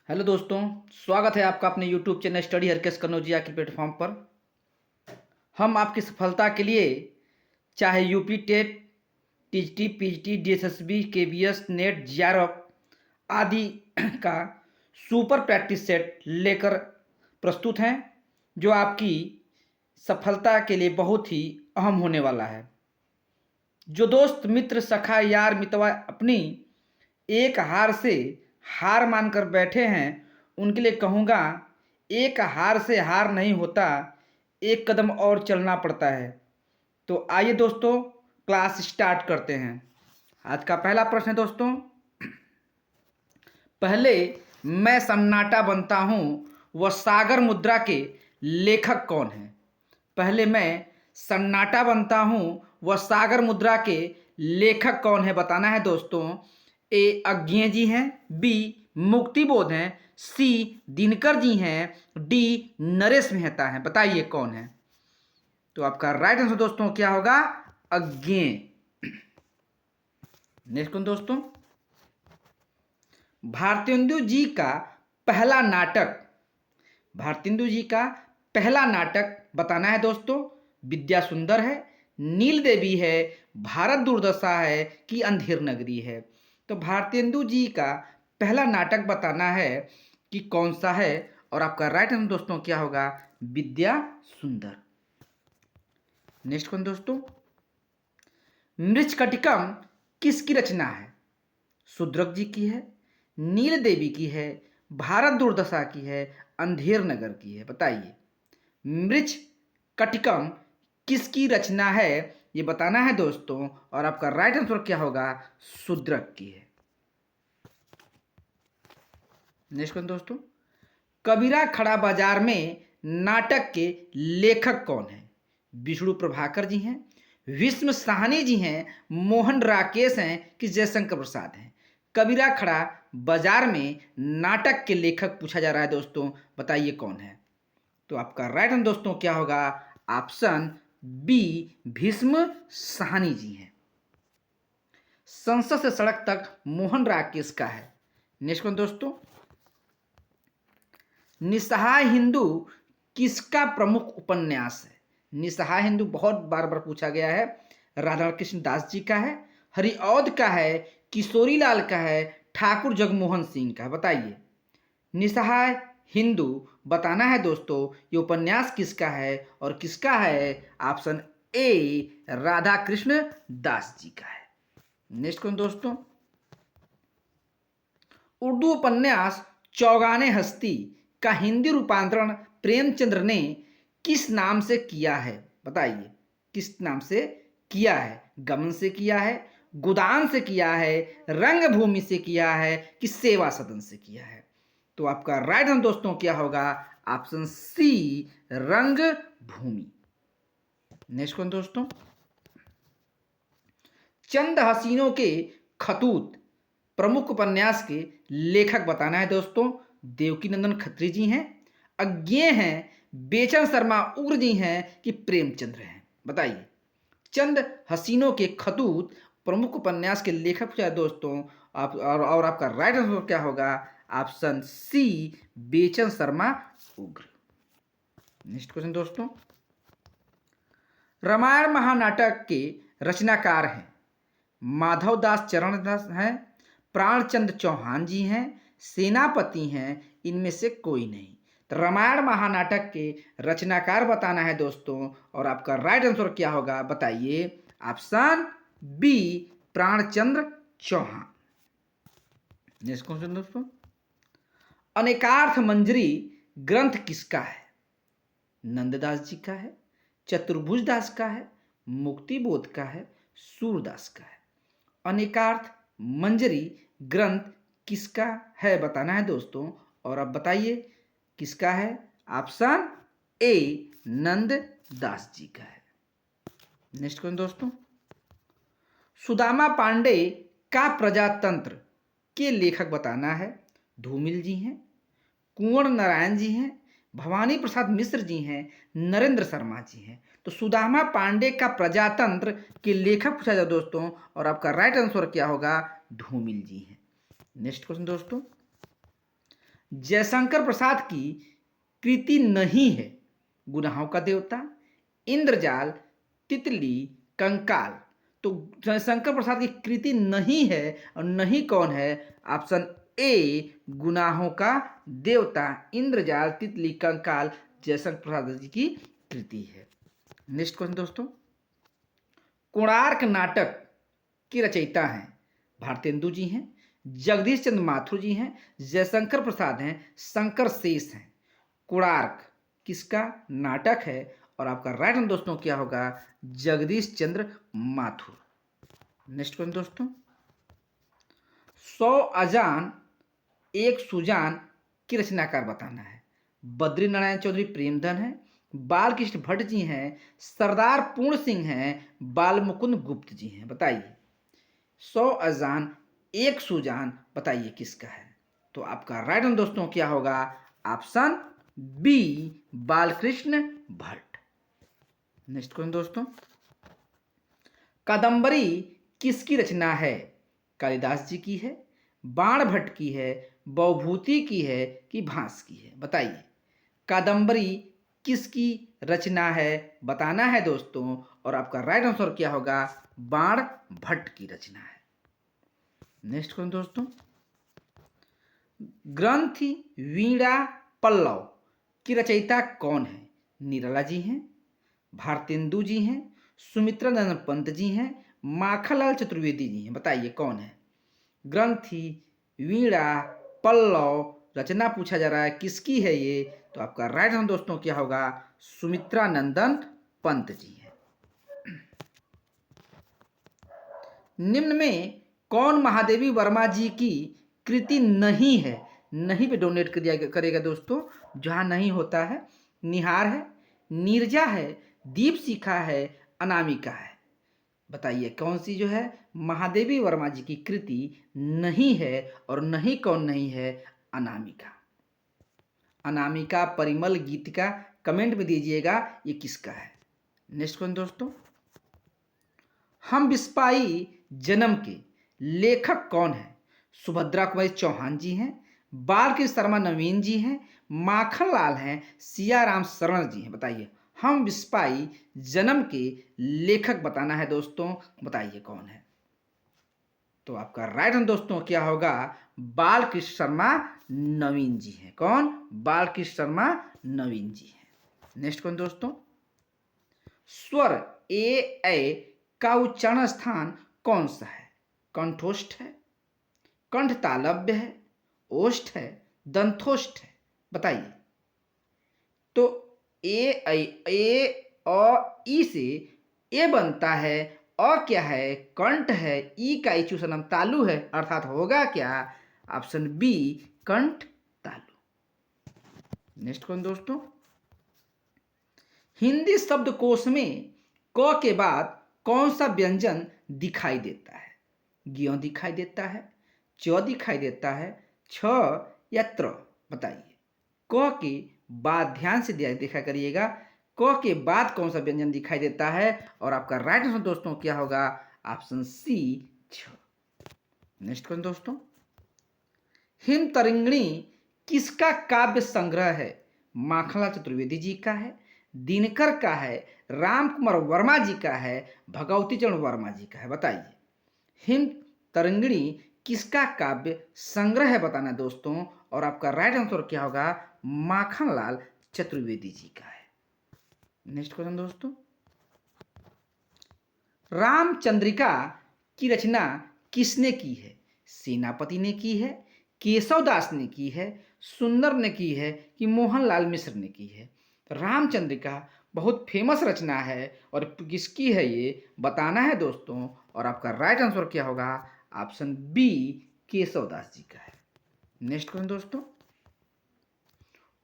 Hello दोस्तों, स्वागत है आपका अपने YouTube channel study Harkesh Kanaujia के प्लेटफॉर्म पर। हम आपकी सफलता के लिए चाहे UP TET, TGT, PGT, DSSB, KBS, NET, JRF आदि का सुपर प्रैक्टिस सेट लेकर प्रस्तुत हैं, जो आपकी सफलता के लिए बहुत ही अहम होने वाला है। जो दोस्त, मित्र, सखा, यार, मितवा अपनी एक हार से हार मानकर बैठे हैं, उनके लिए कहूँगा, एक हार से हार नहीं होता, एक कदम और चलना पड़ता है। तो आइए दोस्तों, क्लास स्टार्ट करते हैं। आज का पहला प्रश्न है दोस्तों, पहले मैं सन्नाटा बनता हूँ, वह सागर मुद्रा के लेखक कौन है? पहले मैं सन्नाटा बनता हूँ, वह सागर मुद्रा के लेखक कौन है बताना है दोस्तों। ए अज्ञे जी हैं, बी मुक्तिबोध हैं, सी दिनकर जी हैं, डी नरेश मेहता हैं। बताइए कौन है? तो आपका राइट आंसर दोस्तों क्या होगा? अज्ञे। नेक्स्ट कौन दोस्तों? भारतेंदु जी का पहला नाटक, भारतेंदु जी का पहला नाटक बताना है दोस्तों। विद्या सुंदर है, नील देवी है, भारत दुर्दशा है कि अंधेर नगरी है? तो भारतेंदु जी का पहला नाटक बताना है कि कौन सा है, और आपका राइट आंसर दोस्तों क्या होगा? विद्या सुंदर। नेक्स्ट कौन दोस्तों? मृच्छकटिकम किसकी रचना है? शूद्रक जी की है, नील देवी की है, भारत दुर्दशा की है, अंधेर नगर की है? बताइए। मृच्छकटिकम किसकी रचना है, ये बताना है दोस्तों, और आपका राइट आंसर क्या होगा? शूद्रक की है। नेक्स्ट कौन दोस्तों? कबीरा खड़ा बाजार में नाटक के लेखक कौन है? विष्णु प्रभाकर जी हैं, विष्णु साहनी जी हैं, मोहन राकेश हैं कि जयशंकर प्रसाद हैं? कबीरा खड़ा बाजार में नाटक के लेखक पूछा जा रहा है दोस्तों, बताइए कौन है? तो आपका राइट आंसर दोस्तों क्या होगा? ऑप्शन बी भीष्म साहनी जी हैं। संसद से सड़क तक मोहन राकेश का है। नेक्स्ट कौन दोस्तों? निसहाय हिंदू किसका प्रमुख उपन्यास है? निसहाय हिंदू बहुत बार बार पूछा गया है। राधा कृष्ण दास जी का है, हरिऔध का है, किशोरी लाल का है, ठाकुर जगमोहन सिंह का है? बताइए। निसहाय हिंदू बताना है दोस्तों, ये उपन्यास किसका है, और किसका है? ऑप्शन ए राधा कृष्ण दास जी का है। नेक्स्ट कौन दोस्तों? उर्दू उपन्यास चौगाने हस्ती का हिंदी रूपांतरण प्रेमचंद्र ने किस नाम से किया है? बताइए, किस नाम से किया है? गमन से किया है, गोदान से किया है, रंगभूमि से किया है कि सेवा सदन से किया है? तो आपका राइट आंसर दोस्तों क्या होगा? ऑप्शन सी रंगभूमि। नेक्स्ट कौन दोस्तों? चंद हसीनों के खतूत प्रमुख उपन्यास के लेखक बताना है दोस्तों। देवकी नंदन खत्री जी हैं, अज्ञे हैं, बेचन शर्मा उग्र जी हैं कि प्रेमचंद्र हैं? बताइए। चंद हसीनों के खतूत प्रमुख उपन्यास के लेखक पूछा है दोस्तों, आप और आपका राइट आंसर क्या होगा? ऑप्शन सी बेचन शर्मा उग्र। नेक्स्ट क्वेश्चन दोस्तों, रामायण महानाटक के रचनाकार हैं माधव दास चरण दास हैं, प्राणचंद चौहान जी हैं, सेनापति हैं, इनमें से कोई नहीं? तो रामायण महानाटक के रचनाकार बताना है दोस्तों, और आपका राइट आंसर क्या होगा? बताइए। Option B Pranchandra Chauhan. Next question दोस्तों, अनेकार्थ मंजरी ग्रंथ किसका है? नंददास जी का है, चतुर्भुज दास का है, मुक्तिबोध का है, सूरदास का है? अनेकार्थ मंजरी ग्रंथ किसका है बताना है दोस्तों, और अब बताइए किसका है? ऑप्शन ए नंद दास जी का है। नेक्स्ट क्वेश्चन दोस्तों, सुदामा पांडे का प्रजातंत्र के लेखक बताना है। धूमिल जी हैं, कुंवर नारायण जी हैं, भवानी प्रसाद मिश्र जी हैं, नरेंद्र शर्मा जी हैं? तो सुदामा पांडे का प्रजातंत्र के लेखक पूछा जाए दोस्तों, और आपका राइट आंसर क्या होगा? धूमिल जी हैं। नेक्स्ट क्वेश्चन दोस्तों, जयशंकर प्रसाद की कृति नहीं है। गुनाहों का देवता, इंद्रजाल, तितली, कंकाल। तो जयशंकर प्रसाद की कृति नहीं है और नहीं कौन है? ऑप्शन ए गुनाहों का देवता, इंद्रजाल, तितली, कंकाल जयशंकर प्रसाद जी की कृति है। नेक्स्ट क्वेश्चन दोस्तों, कोणार्क नाटक की रचयिता हैं भारतेंदु जी हैं, जगदीश चंद्र माथुर जी हैं, जयशंकर प्रसाद हैं, शंकर शेष हैं। कोणार्क किसका नाटक है? और आपका राइट आंसर दोस्तों क्या होगा? जगदीश चंद्र माथुर। नेक्स्ट क्वेश्चन दोस्तों, 100 अजान एक सुजान की रचनाकार बताना है। बद्री नारायण चौधरी प्रेमधन है, बालकृष्ण भट्ट जी हैं, सरदार पूर्ण सिंह हैं, बाल मुकुंद गुप्त जी हैं। बताइए 100 अजान एक सुजान बताइए किसका है? तो आपका राइट आंसर दोस्तों क्या होगा? Option B Balkrishna Bhatt. Next question दोस्तों, कादंबरी किसकी रचना है? कालिदास जी की है, बाण भट्ट की है, बहुभूति की है कि भास की है? बताइए कादंबरी किसकी रचना है बताना है दोस्तों, और आपका राइट आंसर क्या होगा? बाण भट्ट की रचना है। नेक्स्ट क्वेश्चन दोस्तों, ग्रंथ वीणा पल्लव की रचयिता कौन है? निराला जी हैं, भारतेंदु जी हैं, सुमित्रा नंदन पंत जी हैं, माखनलाल चतुर्वेदी जी हैं। बताइए कौन है? ग्रंथि वीणा पल्लव रचना पूछा जा रहा है, किसकी है ये? तो आपका राइट आंसर दोस्तों क्या होगा? सुमित्रा नंदन पंत जी है। निम्न में कौन महादेवी वर्मा जी की कृति नहीं है? नहीं पे डोनेट कर दिया करेगा दोस्तों, जहां नहीं होता है। निहार है, नीरजा है, दीप शिखा है, अनामिका है। बताइए कौन सी जो है महादेवी वर्मा जी की कृति नहीं है, और नहीं कौन नहीं है? अनामिका। अनामिका, परिमल, गीतिका कमेंट में दीजिएगा ये किसका है। नेक्स्ट क्वेश्चन दोस्तों, हम बिस्पाई जन्म के लेखक कौन है? सुभद्रा कुमारी चौहान जी हैं, बालकृष्ण शर्मा नवीन जी हैं, माखनलाल हैं, सियाराम शरण जी हैं। बताइए हम बिस्पाई जन्म के लेखक बताना है दोस्तों, बताइए कौन है? तो आपका राइट आंसर दोस्तों क्या होगा? बालकृष्ण शर्मा नवीन जी हैं। कौन? बालकृष्ण शर्मा नवीन जी हैं। नेक्स्ट कौन दोस्तों, स्वर ए का उच्चारण स्थान कौन सा है? कंठोष्ठ है, कंठ तालव्य है, ओष्ठ है, दंथोष्ठ है? बताइए। तो ए और ई से ए बनता है, और क्या है? कंठ है, ई का इचुसनम तालु है, अर्थात होगा क्या? ऑप्शन बी कंठ तालु। नेक्स्ट कौन दोस्तों, हिंदी शब्दकोश में क के बाद कौन सा व्यंजन दिखाई देता है? ज्ञ दिखाई देता है, च दिखाई देता है, छ या त्र? बताइए। क के बाद ध्यान से देखा करिएगा, क के बाद कौन सा व्यंजन दिखाई देता है? और आपका राइट आंसर दोस्तों क्या होगा? ऑप्शन सी छ। नेक्स्ट क्वेश्चन दोस्तों, हिम तरिंगणी किसका काव्य संग्रह है? माखनलाल चतुर्वेदी जी का है, दिनकर का है, राम कुमार वर्मा जी का है, भगवती चरण वर्मा जी का है? बताइए हिम तरिंगणी किसका काव्य संग्रह है बताना दोस्तों, और आपका राइट आंसर क्या होगा? माखनलाल चतुर्वेदी जी का है। नेक्स्ट क्वेश्चन दोस्तों, रामचंद्रिका की रचना किसने की है? सेनापति ने की है, केशवदास ने की है, सुंदर ने की है कि मोहनलाल मिश्र ने की है? रामचंद्रिका बहुत फेमस रचना है, और किसकी है ये बताना है दोस्तों, और आपका राइट आंसर क्या होगा? ऑप्शन बी केशवदास जी का है। नेक्स्ट क्वेश्चन दोस्तों,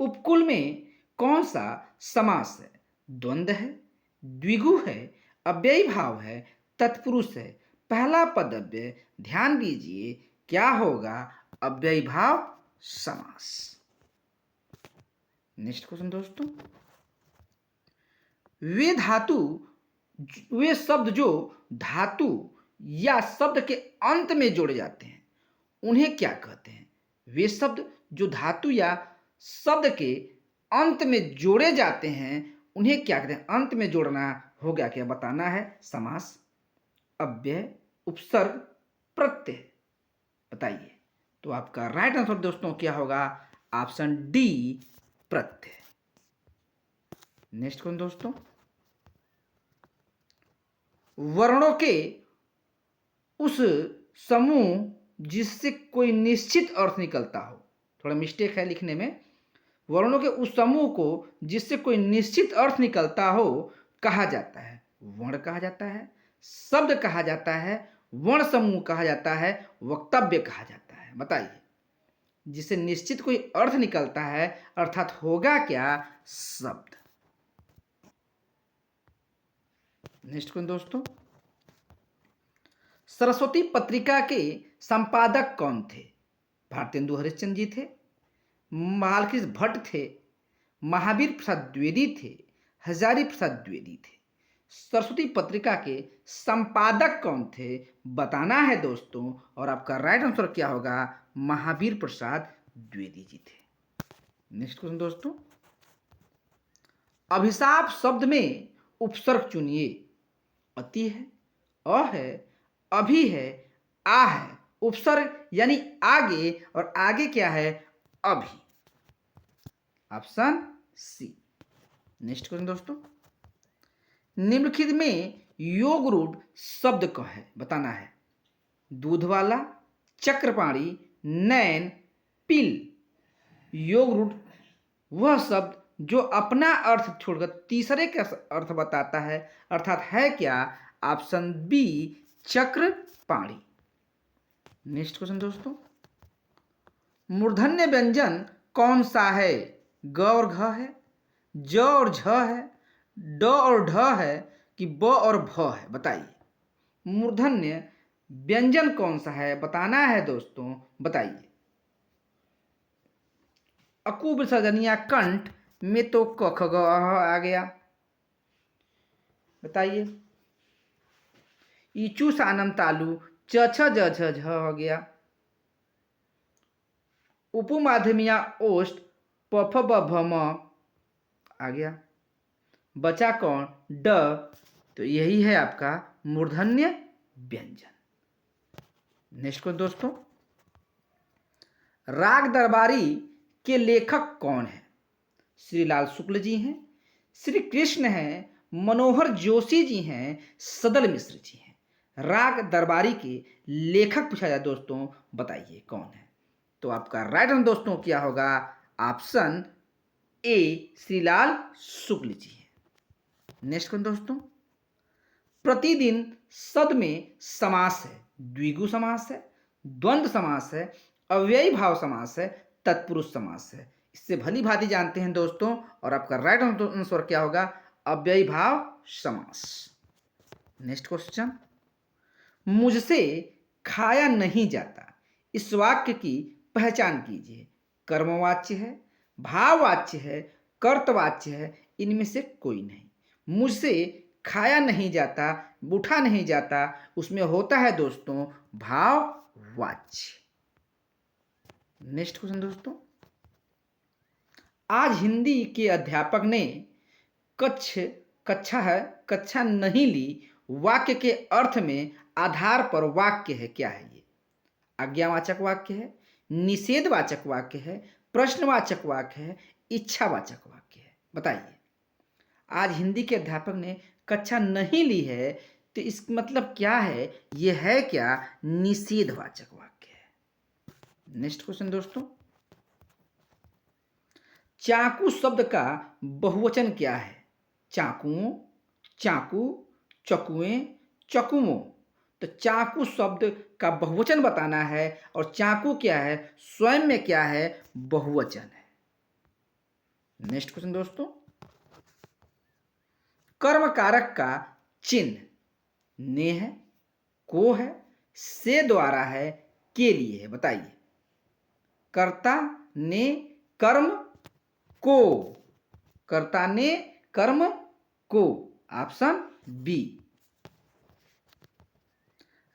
उपकुल में कौन सा समास है? द्वंद्व है, द्विगु है, अव्ययी भाव है, तत्पुरुष है? पहला पदव्य ध्यान दीजिए क्या होगा? अव्ययी भाव समास। नेक्स्ट क्वेश्चन दोस्तों, वे शब्द जो धातु या शब्द के अंत में जोड़े जाते हैं उन्हें क्या कहते हैं? वे शब्द जो धातु या शब्द के अंत में जोड़े जाते हैं उन्हें क्या कहते हैं? अंत में जोड़ना हो गया क्या? बताना है समास, अव्यय, उपसर्ग, प्रत्यय। बताइए। तो आपका राइट आंसर दोस्तों क्या होगा? ऑप्शन डी, प्रत्यय। नेक्स्ट कौन दोस्तों? वर्णों के उस समूह जिससे कोई निश्चित अर्थ निकलता हो। थोड़ा मिस्टेक है लिखने में। वर्णों के उस समूह को जिससे कोई निश्चित अर्थ निकलता हो कहा जाता है वर्ण कहा जाता है, शब्द कहा जाता है, वर्ण समूह कहा जाता है, वक्तव्य कहा जाता है। बताइए। जिससे निश्चित कोई अर्थ निकलता है अर्थात होगा क्या? शब्द। नेक्स्ट कौन दोस्तों? सरस्वती पत्रिका के संपादक कौन थे? भारतेंदु हरिश्चंद्र जी थे, बालकृष्ण भट्ट थे, महावीर प्रसाद द्विवेदी थे, हजारी प्रसाद द्विवेदी थे। सरस्वती पत्रिका के संपादक कौन थे बताना है दोस्तों, और आपका राइट आंसर क्या होगा? महावीर प्रसाद द्विवेदी जी थे। नेक्स्ट क्वेश्चन दोस्तों, अभिशाप शब्द में उपसर्ग चुनिए। अति है, अ है, अभी है, आ है। उपसर्ग यानी आगे, और आगे क्या है? अभी। Option C. नेक्स्ट क्वेश्चन दोस्तों, निम्नलिखित में योग रूढ़ शब्द का है बताना है। दूध वाला, चक्रपाणी, नैन, पिल। योग रूढ़ वह शब्द जो अपना अर्थ छोड़कर तीसरे का अर्थ बताता है, अर्थात है क्या? Option B, Chakrapani. Next question दोस्तों, मूर्धन्य व्यंजन कौन सा है? ग और घ है, ज और झ है, ड और ढ है, कि ब और भ है? बताइए। मूर्धन्य व्यंजन कौन सा है बताना है दोस्तों, बताइए। अकु विसर्जनिया कंठ में तो क ख ग आ गया। बताइए। ईचू सानम तालु च छ ज झ झ हो गया। उपमाध्यमिया ओष्ठ प फ ब भ म आ गया। बचा कौन? ड। तो यही है आपका मूर्धन्य व्यंजन। नेक्स्ट को दोस्तों, राग दरबारी के लेखक कौन है? श्रीलाल शुक्ल जी हैं, श्री कृष्ण हैं, मनोहर जोशी जी हैं, सदल मिश्र जी हैं। राग दरबारी के लेखक पूछा जाए दोस्तों, बताइए कौन है? तो आपका राइट आंसर दोस्तों क्या होगा? ऑप्शन ए, श्रीलाल शुक्ल जी है। नेक्स्ट कौन दोस्तों, प्रतिदिन शब्द में समास है। द्विगु समास है, द्वंद्व समास है, अव्ययी भाव समास है, तत्पुरुष समास है। इससे भली भांति जानते हैं दोस्तों, और आपका राइट आंसर क्या होगा? अव्ययी भाव समास। नेक्स्ट क्वेश्चन, मुझसे खाया नहीं जाता, इस वाक्य की पहचान कीजिए। कर्मवाच्य है, भाववाच्य है, कर्तवाच्य है, इनमें से कोई नहीं। मुझसे खाया नहीं जाता, उठा नहीं जाता, उसमें होता है दोस्तों भाववाच्य। नेक्स्ट क्वेश्चन दोस्तों, आज हिंदी के अध्यापक ने कक्षा नहीं ली वाक्य के अर्थ में आधार पर वाक्य है। क्या है ये? आज्ञावाचक वाक्य है, निषेधवाचक वाक्य है, प्रश्नवाचक वाक्य है, इच्छावाचक वाक्य है? बताइए। आज हिंदी के अध्यापक ने कक्षा नहीं ली है, तो इस मतलब क्या है? ये है क्या? निषेधवाचक वाक्य है। नेक्स्ट क्वेश्चन दोस्तों, चाकू शब्द का बहुवचन क्या है? चाकुओं, चाकू, चकुएं, चकुओं। तो चाकू शब्द का बहुवचन बताना है, और चाकू क्या है? स्वयं में क्या है? बहुवचन है। नेक्स्ट क्वेश्चन दोस्तों, कर्म कारक का चिन्ह ने है, को है, से द्वारा है, के लिए है? बताइए। कर्ता ने कर्म को, कर्ता ने कर्म को। Option B.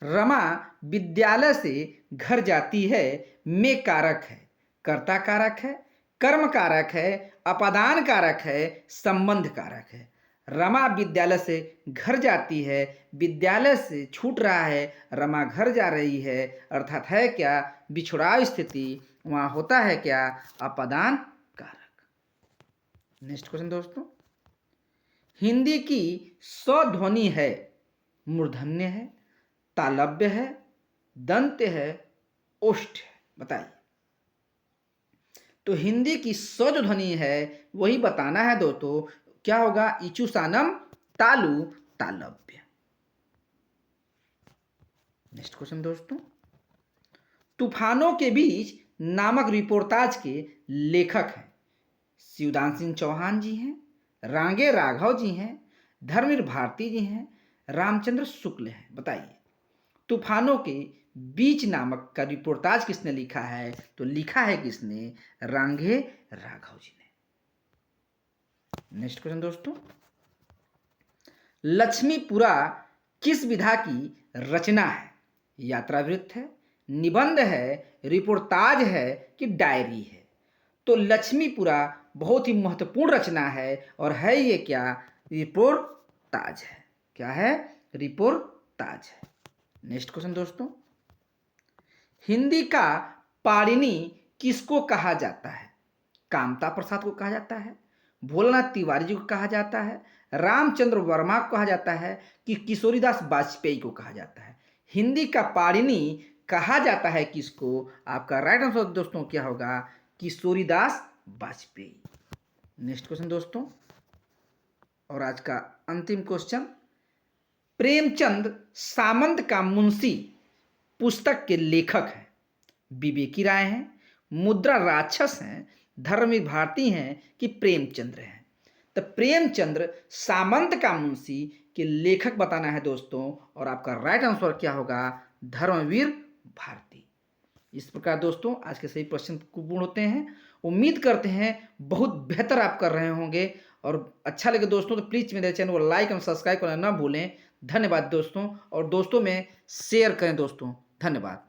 रमा विद्यालय से घर जाती है, में कारक है। कर्ता कारक है, कर्म कारक है, अपादान कारक है, संबंध कारक है। रमा विद्यालय से घर जाती है, विद्यालय से छूट रहा है, रमा घर जा रही है, अर्थात है क्या, बिछुड़ाव स्थिति, वहां होता है क्या, अपादान कारक। नेक्स्ट क्वेश्चन दोस्तों, हिंदी की स्वध्वनि है, मूर्धन्य है, तालव्य है, दंत है, ओष्ठ है, बताइए। तो हिंदी की स्व जो ध्वनि है वही बताना है दोस्तों, क्या होगा, इचुसानम तालु तालव्य। नेक्स्ट क्वेश्चन दोस्तों, तूफानों के बीच नामक रिपोर्टाज के लेखक हैं, शिवदान सिंह चौहान जी हैं, रांगे राघव जी हैं, धर्मवीर भारती जी हैं, रामचंद्र शुक्ल हैं, बताइए। तूफानों के बीच नामक का रिपोर्टाज किसने लिखा है, तो लिखा है किसने, रांगे राघव जी ने। नेक्स्ट क्वेश्चन दोस्तों, लक्ष्मीपुरा किस विधा की रचना है, यात्रावृत्त है, निबंध है, रिपोर्टाज है कि डायरी है। तो लक्ष्मीपुरा बहुत ही महत्वपूर्ण रचना है और है ये क्या, रिपोर्टाज है। क्या है, रिपोर्टाज है। नेक्स्ट क्वेश्चन दोस्तों, हिंदी का पाणिनि किसको कहा जाता है, कामता प्रसाद को कहा जाता है, भोलानाथ तिवारी जी को कहा जाता है, रामचंद्र वर्मा को कहा जाता है कि किशोरीदास वाजपेयी को कहा जाता है। हिंदी का पाणिनि कहा जाता है किसको, आपका राइट आंसर दोस्तों क्या होगा, किशोरीदास वाजपेयी। नेक्स्ट क्वेश्चन दोस्तों, और आज का अंतिम क्वेश्चन, प्रेमचंद सामंत का मुंशी पुस्तक के लेखक हैं, विवेकी राय हैं, मुद्रा राक्षस हैं, धर्मवीर भारती हैं कि प्रेमचंद्र हैं। तो प्रेमचंद्र सामंत का मुंशी के लेखक बताना है दोस्तों, और आपका राइट आंसर क्या होगा, धर्मवीर भारती। इस प्रकार दोस्तों आज के सही प्रश्न पूर्ण होते हैं। उम्मीद करते हैं बहुत बेहतर आप कर रहे होंगे, और अच्छा लगे दोस्तों तो प्लीज़ मेरे चैनल को लाइक और सब्सक्राइब करना ना भूलें। धन्यवाद दोस्तों, और दोस्तों में शेयर करें दोस्तों। धन्यवाद।